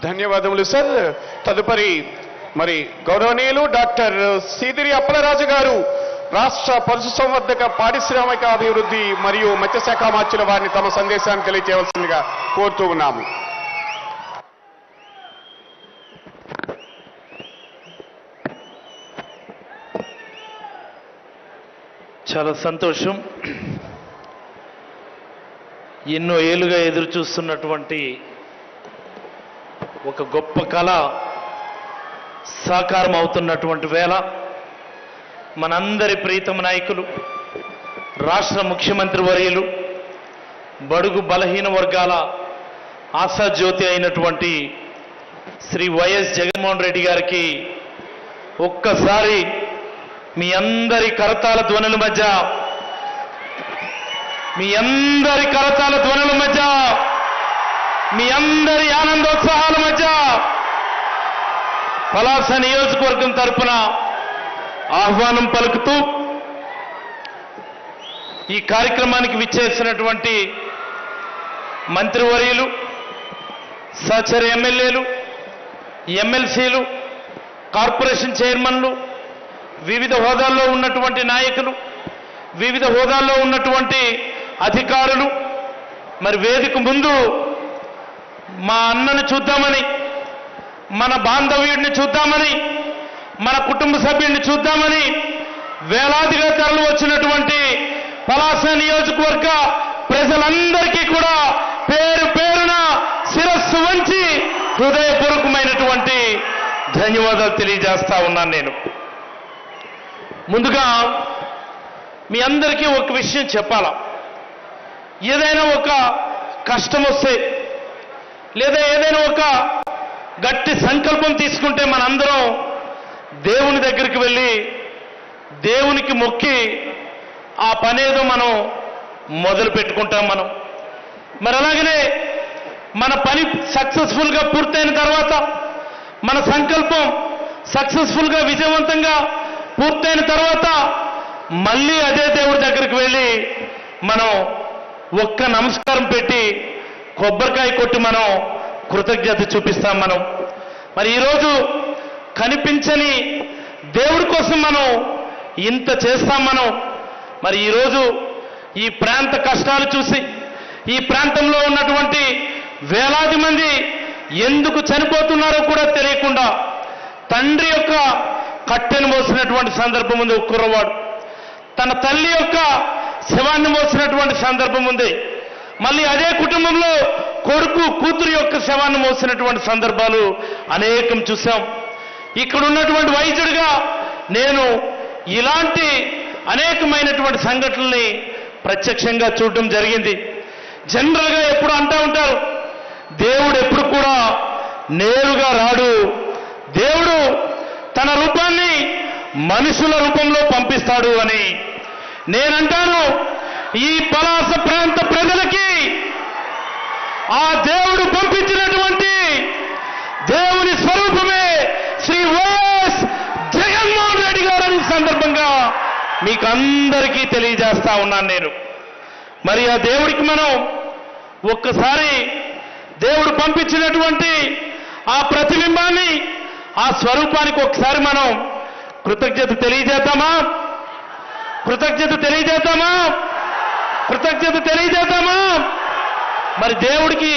ధన్యవాదములు సార్. తదుపరి మరి గౌరవనీయులు డాక్టర్ సీదిరి అప్పలరాజు గారు రాష్ట్ర పశుసంవర్ధక పారిశ్రామిక అభివృద్ధి మరియు మత్స్యశాఖ మార్చుల వారిని తమ సందేశాన్ని తెలియజేయవలసిందిగా కోరుతూ ఉన్నాము. చాలా సంతోషం. ఎన్నో ఏళ్ళుగా ఎదురు చూస్తున్నటువంటి ఒక గొప్ప కళ సాకారం అవుతున్నటువంటి వేళ మనందరి ప్రీతమ నాయకులు రాష్ట్ర ముఖ్యమంత్రి వర్యులు బడుగు బలహీన వర్గాల ఆశాజ్యోతి అయినటువంటి శ్రీ వైఎస్ జగన్మోహన్ రెడ్డి గారికి ఒక్కసారి మీ అందరి కరతాళ ధ్వనుల మధ్య మీ అందరి ఆనందోత్సాహాల మధ్య పలాస నియోజకవర్గం తరపున ఆహ్వానం పలుకుతూ ఈ కార్యక్రమానికి విచ్చేసినటువంటి మంత్రివర్యులు, సహచర ఎమ్మెల్యేలు, ఎమ్మెల్సీలు, కార్పొరేషన్ చైర్మన్లు, వివిధ హోదాల్లో ఉన్నటువంటి నాయకులు, వివిధ హోదాల్లో ఉన్నటువంటి అధికారులు, మరి వేదిక ముందు మా అన్నను చూద్దామని, మన బాంధవ్యుడిని చూద్దామని, మన కుటుంబ సభ్యుడిని చూద్దామని వేలాదిగా తరలి వచ్చినటువంటి పలాస నియోజకవర్గ ప్రజలందరికీ కూడా పేరు పేరున శిరస్సు వంచి హృదయపూర్వకమైనటువంటి ధన్యవాదాలు తెలియజేస్తా ఉన్నాను. నేను ముందుగా మీ అందరికీ ఒక విషయం చెప్పాలా. ఏదైనా ఒక కష్టం వస్తే లేదా ఏదైనా ఒక గట్టి సంకల్పం తీసుకుంటే మనందరం దేవుని దగ్గరికి వెళ్ళి దేవునికి మొక్కి ఆ పనేదో మనం మొదలు పెట్టుకుంటాం. మరి అలాగనే మన పని సక్సెస్ఫుల్గా పూర్తయిన తర్వాత, మన సంకల్పం సక్సెస్ఫుల్గా విజయవంతంగా పూర్తయిన తర్వాత మళ్ళీ అదే దేవుడి దగ్గరికి వెళ్ళి మనం ఒక్క నమస్కారం పెట్టి కొబ్బరికాయ కొట్టి మనం కృతజ్ఞత చూపిస్తాం. మరి ఈరోజు కనిపించని దేవుడి కోసం మనం ఇంత చేస్తాం. మరి ఈరోజు ఈ ప్రాంత కష్టాలు చూసి ఈ ప్రాంతంలో ఉన్నటువంటి వేలాది మంది ఎందుకు చనిపోతున్నారో కూడా తెలియకుండా తండ్రి యొక్క కట్టెను మోసినటువంటి సందర్భం ఉంది. ఒక కుర్రవాడు తన తల్లి యొక్క శవాన్ని మోసినటువంటి సందర్భం ఉంది. మళ్ళీ అదే కుటుంబంలో కొడుకు కూతురు యొక్క శవాన్ని మోసినటువంటి సందర్భాలు అనేకం చూసాం. ఇక్కడ ఉన్నటువంటి వైద్యుడిగా నేను ఇలాంటి అనేకమైనటువంటి సంఘటనల్ని ప్రత్యక్షంగా చూడడం జరిగింది. జనరల్గా ఎప్పుడు అంటూ ఉంటారు, దేవుడు ఎప్పుడు కూడా నేరుగా రాడు, దేవుడు తన రూపాన్ని మనుషుల రూపంలో పంపిస్తాడు అని. నేనంటాను, ఈ పలాస ప్రాంత ప్రజలకి ఆ దేవుడు పంపించినటువంటి దేవుని స్వరూపమే శ్రీ వైఎస్ జగన్మోహన్ రెడ్డి గారని సందర్భంగా మీకు అందరికీ తెలియజేస్తా ఉన్నాను నేను. మరి ఆ దేవుడికి మనం ఒక్కసారి దేవుడు పంపించినటువంటి ఆ ప్రతిబింబాన్ని, ఆ స్వరూపానికి ఒకసారి మనం కృతజ్ఞత తెలియజేద్దామా? మరి దేవుడికి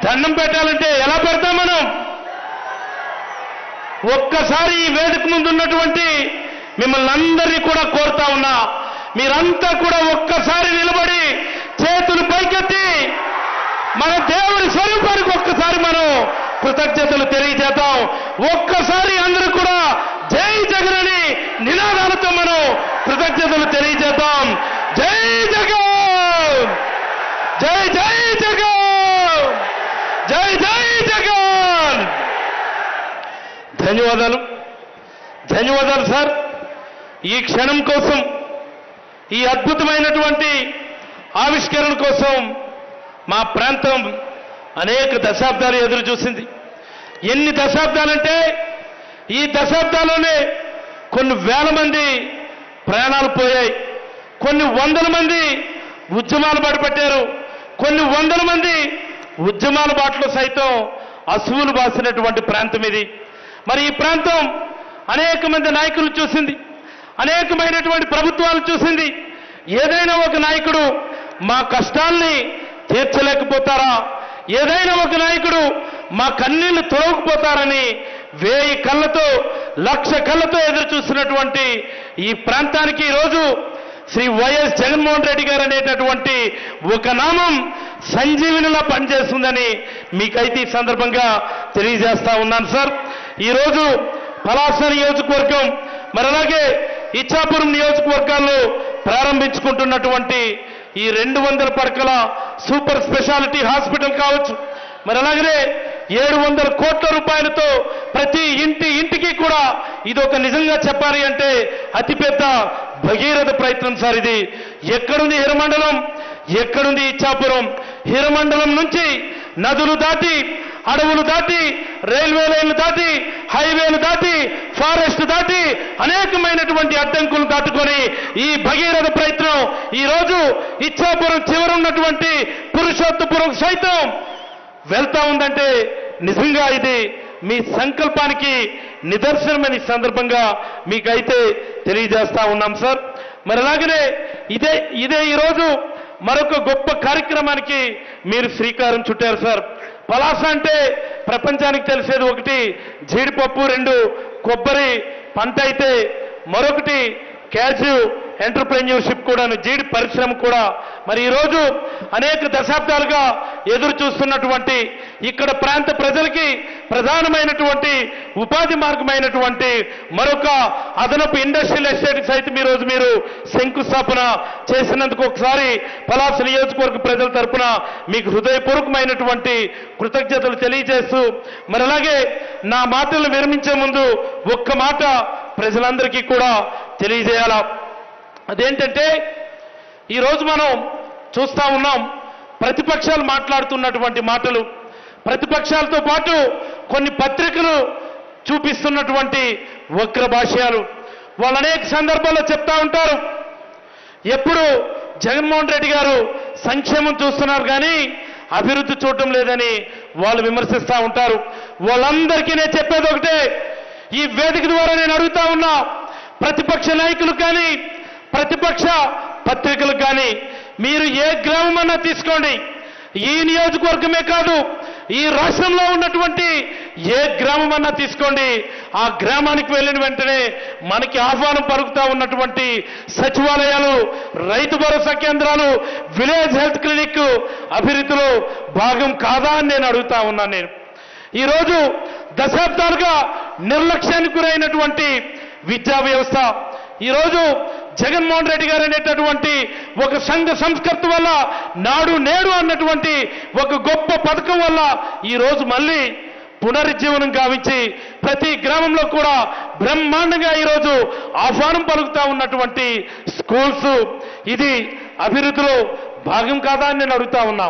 దండం పెట్టాలంటే ఎలా పెడతాం మనం? ఒక్కసారి ఈ వేదిక ముందు ఉన్నటువంటి మిమ్మల్ని అందరినీ కూడా కోరుతా ఉన్నా, మీరంతా కూడా ఒక్కసారి నిలబడి చేతులు పైకెత్తి మన దేవుడి స్వరూపానికి ఒక్కసారి మనం కృతజ్ఞతలు తెలియజేద్దాం. ఒక్కసారి అందరూ కూడా జై జగన్ అని నినాదాలతో మనం కృతజ్ఞతలు తెలియజేద్దాం. జై జగన్, జై జై జగన్, జై జై జగన్. ధన్యవాదాలు సార్. ఈ క్షణం కోసం, ఈ అద్భుతమైనటువంటి ఆవిష్కరణ కోసం మా ప్రాంతం అనేక దశాబ్దాలు ఎదురు చూసింది. ఎన్ని దశాబ్దాలంటే ఈ దశాబ్దాల్లోనే కొన్ని వేల మంది ప్రాణాలు పోయాయి, కొన్ని వందల మంది ఉద్యమాలు బాటపట్టారు, కొన్ని వందల మంది ఉద్యమాల బాటలో సైతం అసువులు బాసినటువంటి ప్రాంతం ఇది. మరి ఈ ప్రాంతం అనేక మంది నాయకులు చూసింది, అనేకమైనటువంటి ప్రభుత్వాలు చూసింది. ఏదైనా ఒక నాయకుడు మా కష్టాల్ని తీర్చలేకపోతారా, ఏదైనా ఒక నాయకుడు మా కన్నీళ్లు తొలగకపోతారని 1000 కళ్ళతో 1,00,000 కళ్ళతో ఎదురు చూస్తున్నటువంటి ఈ ప్రాంతానికి ఈరోజు శ్రీ వైఎస్ జగన్మోహన్ రెడ్డి గారు అనేటటువంటి ఒక నామం సంజీవినిలా పనిచేస్తుందని మీకైతే ఈ సందర్భంగా తెలియజేస్తా ఉన్నాను సార్. ఈరోజు పలాస నియోజకవర్గం మరి అలాగే ఇచ్చాపురం నియోజకవర్గాల్లో ప్రారంభించుకుంటున్నటువంటి ఈ 200 పడకల సూపర్ స్పెషాలిటీ హాస్పిటల్ కావచ్చు, మరి అలాగనే 700 కోట్ల రూపాయలతో ప్రతి ఇంటికి కూడా ఇది ఒక నిజంగా చెప్పాలి అంటే అతిపెద్ద భగీరథ ప్రయత్నం సార్ ఇది. ఎక్కడుంది హిరమండలం, ఎక్కడుంది ఇచ్చాపురం? హిరమండలం నుంచి నదులు దాటి, అడవులు దాటి, రైల్వే లైన్లు దాటి, హైవేలు దాటి, ఫారెస్ట్ దాటి అనేకమైనటువంటి అడ్డంకులు దాటుకొని ఈ భగీరథ ప్రయత్నం ఈరోజు ఇచ్చాపురం చివరున్నటువంటి పురుషోత్తపురం సైతం వెళ్తా ఉందంటే నిజంగా ఇది మీ సంకల్పానికి నిదర్శనమని సందర్భంగా మీకైతే తెలియజేస్తా ఉన్నాం సార్. మరి అలాగనే ఇదే ఈరోజు మరొక గొప్ప కార్యక్రమానికి మీరు శ్రీకారం చుట్టారు సార్. పలాస అంటే ప్రపంచానికి తెలిసేది ఒకటి జీడిపప్పు, 2 కొబ్బరి పంట అయితే మరొకటి క్యాష్యూ ఎంటర్ప్రెన్యూర్షిప్ కూడా, జీడి పరిశ్రమ కూడా. మరి ఈరోజు అనేక దశాబ్దాలుగా ఎదురు చూస్తున్నటువంటి ఇక్కడ ప్రాంత ప్రజలకి ప్రధానమైనటువంటి ఉపాధి మార్గమైనటువంటి మరొక అదనపు ఇండస్ట్రియల్ ఎస్టేట్ సైతం ఈరోజు మీరు శంకుస్థాపన చేసినందుకు ఒకసారి పలాస నియోజకవర్గ ప్రజల తరపున మీకు హృదయపూర్వకమైనటువంటి కృతజ్ఞతలు తెలియజేస్తూ, మరి అలాగే నా మాటలు విరమించే ముందు ఒక్క మాట ప్రజలందరికీ కూడా తెలియజేయాలా. అదేంటంటే ఈరోజు మనం చూస్తా ఉన్నాం ప్రతిపక్షాలు మాట్లాడుతున్నటువంటి మాటలు, ప్రతిపక్షాలతో పాటు కొన్ని పత్రికలు చూపిస్తున్నటువంటి వక్ర భాష్యాలు. వాళ్ళు అనేక సందర్భాల్లో చెప్తా ఉంటారు ఎప్పుడు జగన్మోహన్ రెడ్డి గారు సంక్షేమం చూస్తున్నారు కానీ అభివృద్ధి చూడటం లేదని వాళ్ళు విమర్శిస్తూ ఉంటారు. వాళ్ళందరికీ నేను చెప్పేది ఒకటే, ఈ వేదిక ద్వారా నేను అడుగుతా ఉన్నా ప్రతిపక్ష నాయకులు కానీ ప్రతిపక్ష పత్రికలు కానీ, మీరు ఏ గ్రామం అన్నా తీసుకోండి, ఈ నియోజకవర్గమే కాదు ఈ రాష్ట్రంలో ఉన్నటువంటి ఏ గ్రామం అన్నా తీసుకోండి, ఆ గ్రామానికి వెళ్ళిన వెంటనే మనకి ఆహ్వానం పలుకుతా ఉన్నటువంటి సచివాలయాలు, రైతు భరోసా కేంద్రాలు, విలేజ్ హెల్త్ క్లినిక్ అభివృద్ధిలో భాగం కాదా అని నేను అడుగుతా ఉన్నాను. నేను ఈరోజు దశాబ్దాలుగా నిర్లక్ష్యానికి గురైనటువంటి విద్యా వ్యవస్థ, ఈరోజు జగన్మోహన్ రెడ్డి గారు అనేటటువంటి ఒక సంఘ సంస్కృత వల్ల, నాడు నేడు అన్నటువంటి ఒక గొప్ప పథకం వల్ల ఈరోజు మళ్ళీ పునరుజ్జీవనం గావించి ప్రతి గ్రామంలో కూడా బ్రహ్మాండంగా ఈరోజు ఆహ్వానం పలుకుతా ఉన్నటువంటి స్కూల్స్, ఇది అభివృద్ధిలో భాగం కాదా అని నేను అడుగుతా ఉన్నా.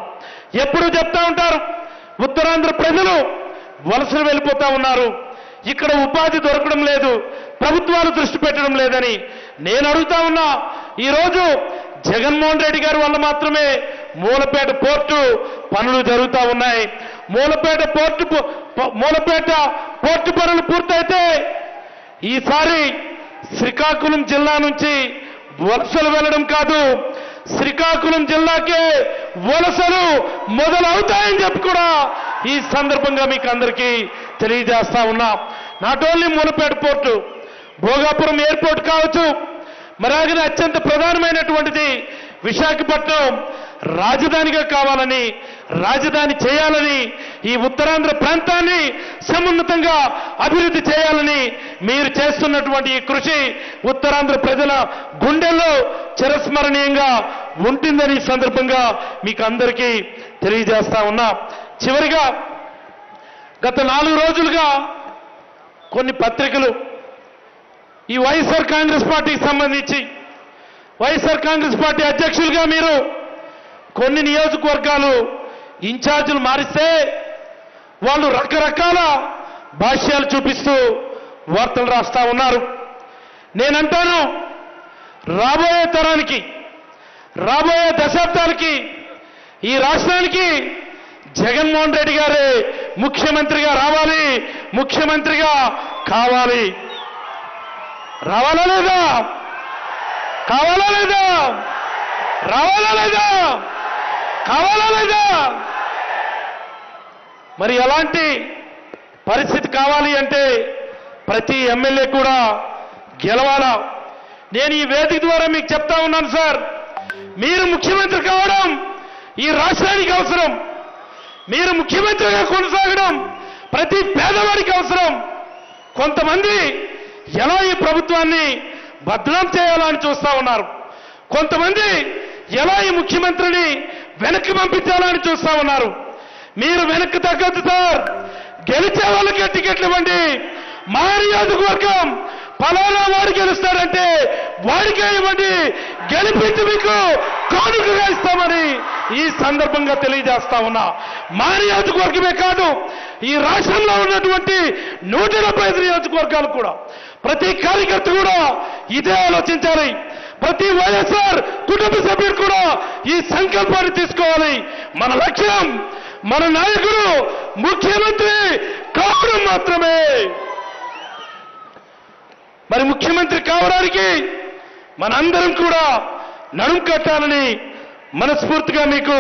ఎప్పుడు చెప్తా ఉంటారు ఉత్తరాంధ్ర ప్రజలు వలసలు వెళ్ళిపోతా ఉన్నారు, ఇక్కడ ఉపాధి దొరకడం లేదు, ప్రభుత్వాలు దృష్టి పెట్టడం లేదని. నేను అడుగుతా ఉన్నా, ఈరోజు జగన్మోహన్ రెడ్డి గారి వల్ల మాత్రమే మూలపేట పోర్టు పనులు జరుగుతూ ఉన్నాయి. మూలపేట పోర్టు పనులు పూర్తయితే ఈసారి శ్రీకాకుళం జిల్లా నుంచి వలసలు వెళ్ళడం కాదు, శ్రీకాకుళం జిల్లాకే వలసలు మొదలవుతాయని చెప్పి కూడా ఈ సందర్భంగా మీకు అందరికీ తెలియజేస్తా ఉన్నా. Not only Mulapeta port, Bhogapuram airport కావచ్చు, మరి అలాగే అత్యంత ప్రధానమైనటువంటిది విశాఖపట్నం రాజధానిగా కావాలని, రాజధాని చేయాలని, ఈ ఉత్తరాంధ్ర ప్రాంతాన్ని సమున్నతంగా అభివృద్ధి చేయాలని మీరు చేస్తున్నటువంటి ఈ కృషి ఉత్తరాంధ్ర ప్రజల గుండెల్లో చిరస్మరణీయంగా ఉంటుందని ఈ సందర్భంగా మీకు అందరికీ తెలియజేస్తా ఉన్నా. చివరిగా గత 4 రోజులుగా కొన్ని పత్రికలు ఈ వైఎస్ఆర్ కాంగ్రెస్ పార్టీకి సంబంధించి, వైఎస్ఆర్ కాంగ్రెస్ పార్టీ అధ్యక్షులుగా మీరు కొన్ని నియోజకవర్గాలు ఇన్ఛార్జీలు మారిస్తే వాళ్ళు రకరకాల భాష్యాలు చూపిస్తూ వార్తలు రాస్తా ఉన్నారు. నేనంటాను రాబోయే తరానికి, రాబోయే దశాబ్దాలకి ఈ రాష్ట్రానికి జగన్మోహన్ రెడ్డి గారే ముఖ్యమంత్రిగా రావాలి, ముఖ్యమంత్రిగా కావాలి. రావాలా లేదా? కావాలా లేదా? రావాలా లేదా? కావాలా లేదా? మరి ఎలాంటి పరిస్థితి కావాలి అంటే ప్రతి ఎమ్మెల్యే కూడా గెలవాలా. నేను ఈ వేదిక ద్వారా మీకు చెప్తా ఉన్నాను సార్, మీరు ముఖ్యమంత్రి కావడం ఈ రాష్ట్రానికి అవసరం. మీరు ముఖ్యమంత్రిగా కొనసాగడం ప్రతి పేదవాడికి అవసరం. కొంతమంది ఎలా ఈ ప్రభుత్వాన్ని బద్నాం చేయాలని చూస్తా ఉన్నారు, కొంతమంది ఎలా ఈ ముఖ్యమంత్రిని వెనక్కి పంపించాలని చూస్తా ఉన్నారు. మీరు వెనక్కి తగ్గద్దు సార్. గెలిచే వాళ్ళకి టికెట్లు ఇవ్వండి. మా నియోజకవర్గం ఫలానా వాడు గెలుస్తాడంటే వాడికే ఇవ్వండి, గెలిపించి మీకు కానుకగా ఇస్తామని ఈ సందర్భంగా తెలియజేస్తా ఉన్నా. మా నియోజకవర్గమే కాదు, ఈ రాష్ట్రంలో ఉన్నటువంటి 175 నియోజకవర్గాలు కూడా ప్రతి కార్యకర్త కూడా ఇదే ఆలోచించాలి. ప్రతి వైఎస్ఆర్ కుటుంబ సభ్యుడు కూడా ఈ సంకల్పాన్ని తీసుకోవాలి. మన లక్ష్యం, మన నాయకుడు ముఖ్యమంత్రి కావడం మాత్రమే. మరి ముఖ్యమంత్రి కావడానికి మనందరం కూడా నడుం కట్టాలని మనస్ఫూర్తిగా మీకు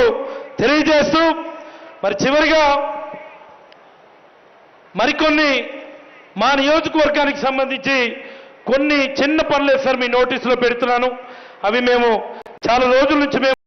తెలియజేస్తూ, మరి చివరిగా మరికొన్ని మా నియోజకవర్గానికి సంబంధించి కొన్ని చిన్న పనులే సార్ మీ నోటీసులో పెడుతున్నాను. అవి మేము చాలా రోజుల నుంచి